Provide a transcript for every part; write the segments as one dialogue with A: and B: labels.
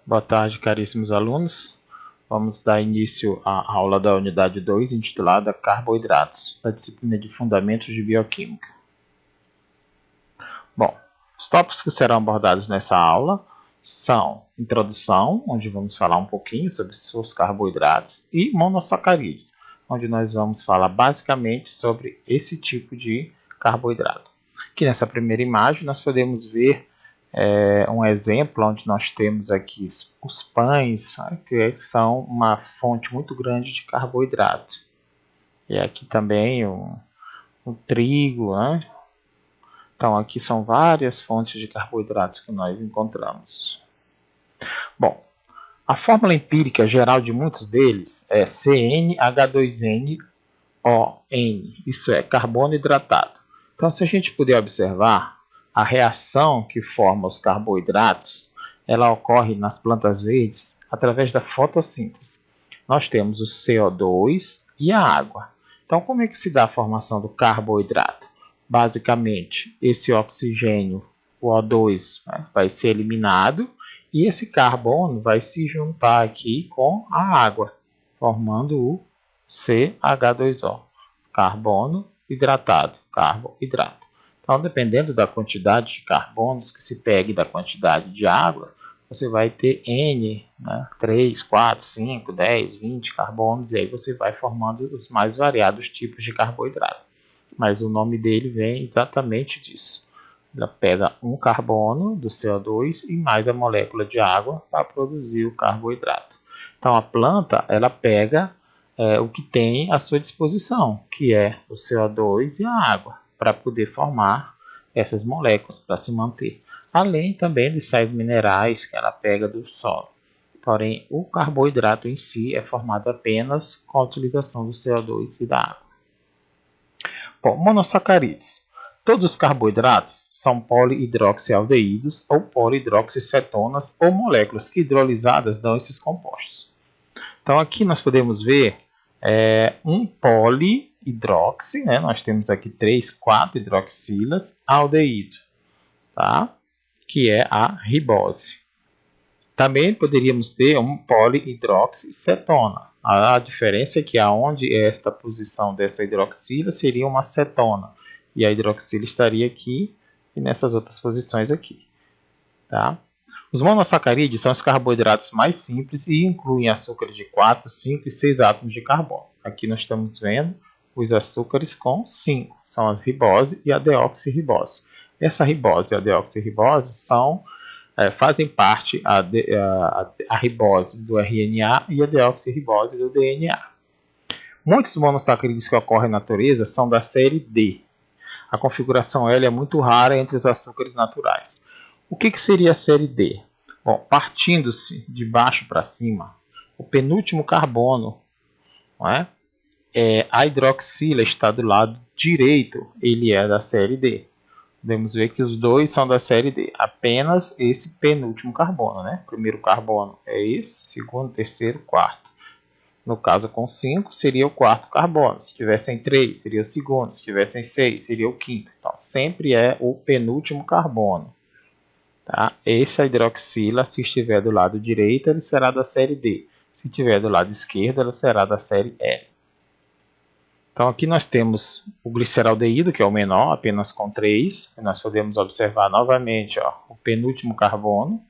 A: Boa tarde, caríssimos alunos. Vamos dar início à aula da unidade 2, intitulada Carboidratos, da disciplina de Fundamentos de Bioquímica. Bom, os tópicos que serão abordados nessa aula são introdução, onde vamos falar um pouquinho sobre os carboidratos, e monossacarídeos, onde nós vamos falar basicamente sobre esse tipo de carboidrato. Aqui nessa primeira imagem nós podemos ver um exemplo onde nós temos aqui os pães, que são uma fonte muito grande de carboidrato. E aqui também o trigo, né? Então aqui são várias fontes de carboidratos que nós encontramos. Bom, a fórmula empírica geral de muitos deles é CnH2nOn, isso é, carbono hidratado. Então se a gente puder observar, a reação que forma os carboidratos, ela ocorre nas plantas verdes através da fotossíntese. Nós temos o CO2 e a água. Então, como é que se dá a formação do carboidrato? Basicamente, esse oxigênio, o O2, vai ser eliminado e esse carbono vai se juntar aqui com a água, formando o CH2O, carbono hidratado, carboidrato. Então, dependendo da quantidade de carbonos que se pegue da quantidade de água, você vai ter N, 3, 4, 5, 10, 20 carbonos, e aí você vai formando os mais variados tipos de carboidrato. Mas o nome dele vem exatamente disso. Ela pega um carbono do CO2 e mais a molécula de água para produzir o carboidrato. Então, a planta ela pega o que tem à sua disposição, que é o CO2 e a água, para poder formar essas moléculas, para se manter. Além também dos sais minerais que ela pega do solo. Porém, o carboidrato em si é formado apenas com a utilização do CO2 e da água. Bom, monossacarídeos. Todos os carboidratos são polihidroxialdeídos ou polihidroxicetonas ou moléculas que hidrolisadas dão esses compostos. Então aqui nós podemos ver um polihidroxi, nós temos aqui 3, 4 hidroxilas, aldeído, tá? Que é a ribose. Também poderíamos ter um polihidroxicetona. A diferença é que aonde esta posição dessa hidroxila seria uma cetona, e a hidroxila estaria aqui e nessas outras posições aqui, tá? Os monossacarídeos são os carboidratos mais simples e incluem açúcares de 4, 5 e 6 átomos de carbono. Aqui nós estamos vendo os açúcares com 5, são a ribose e a deoxirribose. Essa ribose e a deoxirribose fazem parte a ribose do RNA e a deoxirribose do DNA. Muitos monossacarídeos que ocorrem na natureza são da série D. A configuração L é muito rara entre os açúcares naturais. O que seria a série D? Bom, partindo-se de baixo para cima, o penúltimo carbono, a hidroxila está do lado direito, ele é da série D. Podemos ver que os dois são da série D, apenas esse penúltimo carbono. O primeiro carbono é esse, segundo, terceiro, quarto. No caso com 5 seria o quarto carbono, se tivessem 3 seria o segundo, se tivessem 6 seria o quinto. Então sempre é o penúltimo carbono. Tá? Essa hidroxila, se estiver do lado direito, ele será da série D. Se estiver do lado esquerdo, ela será da série L. Então aqui nós temos o gliceraldeído, que é o menor, apenas com 3. E nós podemos observar novamente o penúltimo carbono,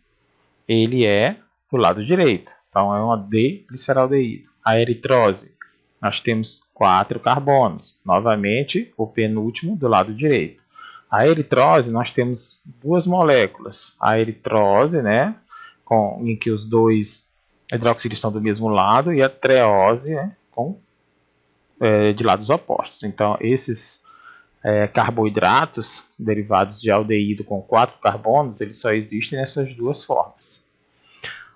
A: ele é do lado direito. Então é uma D-gliceraldeído. A eritrose, nós temos 4 carbonos, novamente o penúltimo do lado direito. A eritrose, nós temos duas moléculas. A eritrose, em que os dois hidroxilos estão do mesmo lado, e a treose, de lados opostos. Então, esses carboidratos derivados de aldeído com 4 carbonos, eles só existem nessas duas formas.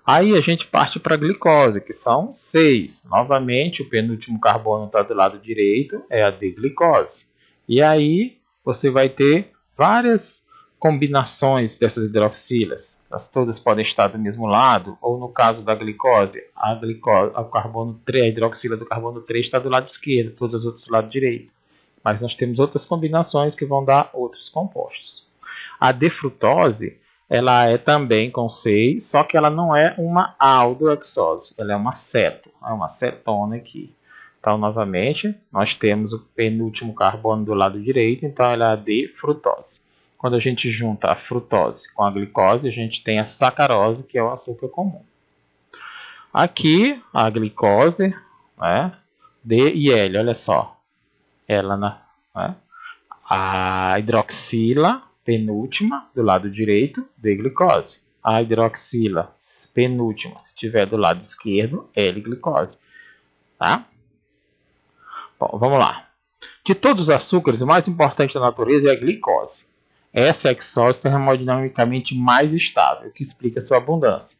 A: Aí a gente parte para a glicose, que são 6. Novamente, o penúltimo carbono está do lado direito, é a D-glicose. E aí você vai ter várias combinações dessas hidroxilas. Elas todas podem estar do mesmo lado, ou no caso da glicose, a hidroxila do carbono 3 está do lado esquerdo, todas as outras do lado direito. Mas nós temos outras combinações que vão dar outros compostos. A D-frutose ela é também com 6, só que ela não é uma aldohexose, ela é uma ceto, é uma cetona aqui. Então, novamente, nós temos o penúltimo carbono do lado direito, então ela é a D-frutose. Quando a gente junta a frutose com a glicose, a gente tem a sacarose, que é o açúcar comum. Aqui, a glicose, né, D e L, olha só. Ela, né, a hidroxila, penúltima, do lado direito, D-glicose. A hidroxila, penúltima, se tiver do lado esquerdo, L-glicose. Tá? Bom, vamos lá. De todos os açúcares, o mais importante da natureza é a glicose. Essa é a hexose termodinamicamente mais estável, que explica sua abundância.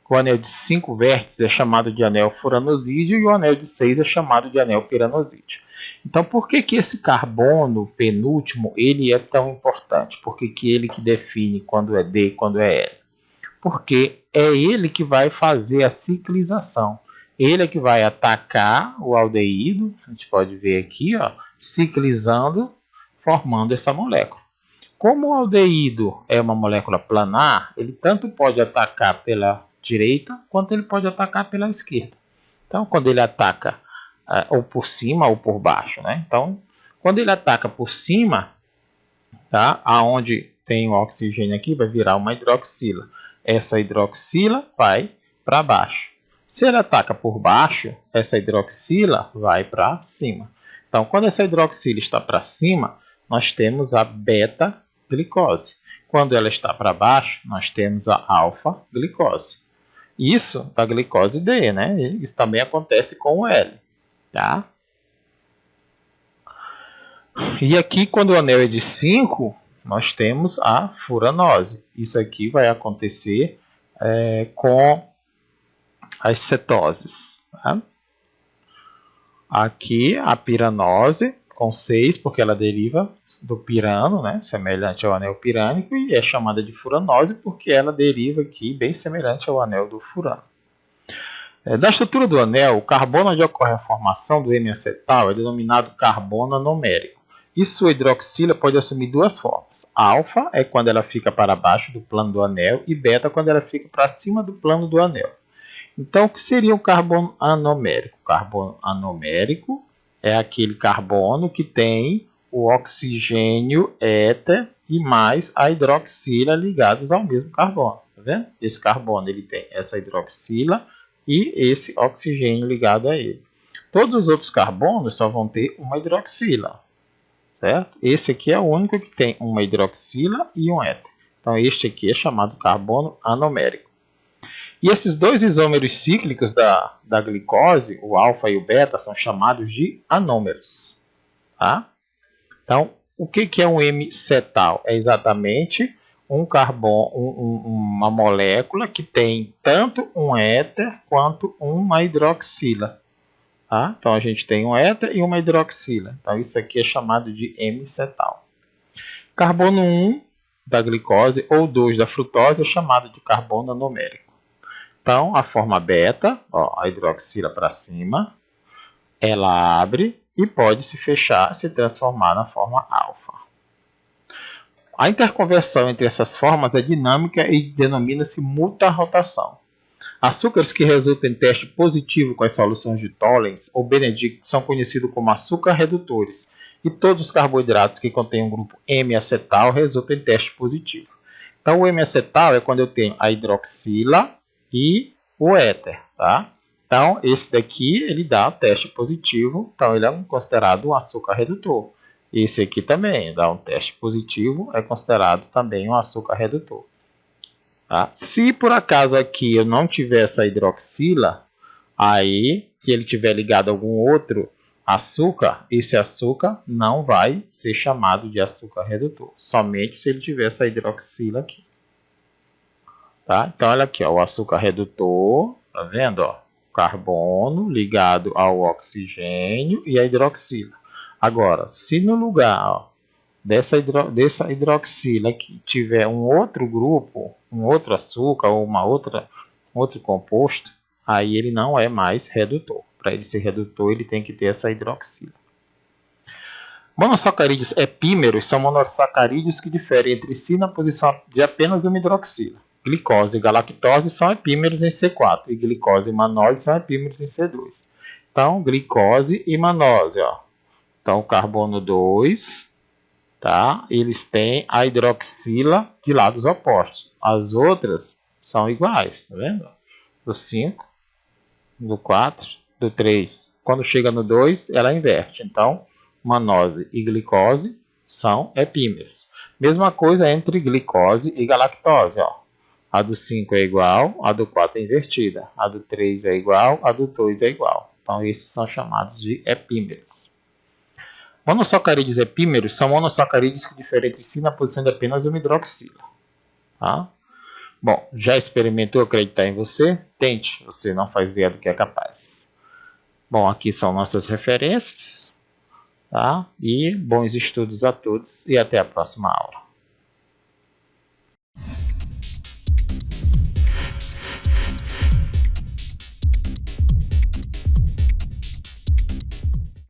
A: O anel de 5 vértices é chamado de anel furanosídeo e o anel de 6 é chamado de anel piranosídeo. Então, por que esse carbono penúltimo ele é tão importante? Por que ele que define quando é D e quando é L? Porque é ele que vai fazer a ciclização. Ele é que vai atacar o aldeído, a gente pode ver aqui, ó, ciclizando, formando essa molécula. Como o aldeído é uma molécula planar, ele tanto pode atacar pela direita, quanto ele pode atacar pela esquerda. Então, quando ele ataca ou por cima ou por baixo, né? Então, quando ele ataca por cima, tá? Aonde tem o oxigênio aqui, vai virar uma hidroxila. Essa hidroxila vai para baixo. Se ele ataca por baixo, essa hidroxila vai para cima. Então, quando essa hidroxila está para cima, nós temos a beta-glicose. Quando ela está para baixo, nós temos a alfa-glicose. Isso da glicose D, né? Isso também acontece com o L, tá? E aqui, quando o anel é de 5, nós temos a furanose. Isso aqui vai acontecer com as cetoses. Tá? Aqui, a piranose, com 6, porque ela deriva do pirano, né? Semelhante ao anel pirânico, e é chamada de furanose porque ela deriva aqui bem semelhante ao anel do furano. Da estrutura do anel, o carbono onde ocorre a formação do M-acetal é denominado carbono anomérico. E sua hidroxila pode assumir duas formas. Alfa é quando ela fica para baixo do plano do anel e beta quando ela fica para cima do plano do anel. Então, o que seria o carbono anomérico? O carbono anomérico é aquele carbono que tem o oxigênio éter e mais a hidroxila ligados ao mesmo carbono. Tá vendo? Esse carbono ele tem essa hidroxila e esse oxigênio ligado a ele. Todos os outros carbonos só vão ter uma hidroxila. Certo? Esse aqui é o único que tem uma hidroxila e um éter. Então, este aqui é chamado carbono anomérico. E esses dois isômeros cíclicos da glicose, o alfa e o beta, são chamados de anômeros. Tá? Então, o que é um M-cetal? É exatamente um carbono, uma molécula que tem tanto um éter quanto uma hidroxila. Tá? Então, a gente tem um éter e uma hidroxila. Então, isso aqui é chamado de M-cetal. Carbono 1 da glicose ou 2 da frutose é chamado de carbono anomérico. Então, a forma beta, ó, a hidroxila para cima, ela abre e pode se fechar, se transformar na forma alfa. A interconversão entre essas formas é dinâmica e denomina-se mutarrotação. Açúcares que resultam em teste positivo com as soluções de Tollens ou Benedict são conhecidos como açúcar redutores, e todos os carboidratos que contêm um grupo M-acetal resultam em teste positivo. Então, o M-acetal é quando eu tenho a hidroxila e o éter, tá? Então, esse daqui, ele dá teste positivo, então ele é considerado um açúcar redutor. Esse aqui também dá um teste positivo, é considerado também um açúcar redutor. Tá? Se por acaso aqui eu não tiver essa hidroxila, aí que ele tiver ligado a algum outro açúcar, esse açúcar não vai ser chamado de açúcar redutor, somente se ele tiver essa hidroxila aqui. Tá? Então, olha aqui, ó, o açúcar redutor, tá vendo? Ó, carbono ligado ao oxigênio e a hidroxila. Agora, se no lugar ó, dessa hidroxila aqui tiver um outro grupo, um outro açúcar ou um outro composto, aí ele não é mais redutor. Para ele ser redutor, ele tem que ter essa hidroxila. Monossacarídeos epímeros são monossacarídeos que diferem entre si na posição de apenas uma hidroxila. Glicose e galactose são epímeros em C4 e glicose e manose são epímeros em C2. Então, glicose e manose, ó. Então, o carbono 2, tá? Eles têm a hidroxila de lados opostos. As outras são iguais, tá vendo? Do 5, do 4, do 3. Quando chega no 2, ela inverte. Então, manose e glicose são epímeros. Mesma coisa entre glicose e galactose, ó. A do 5 é igual, a do 4 é invertida. A do 3 é igual, a do 2 é igual. Então, esses são chamados de epímeros. Monossacarídeos epímeros são monossacarídeos que diferem entre si na posição de apenas uma hidroxila. Tá? Bom, já experimentou acreditar em você? Tente, você não faz ideia do que é capaz. Bom, aqui são nossas referências. Tá? E bons estudos a todos e até a próxima aula.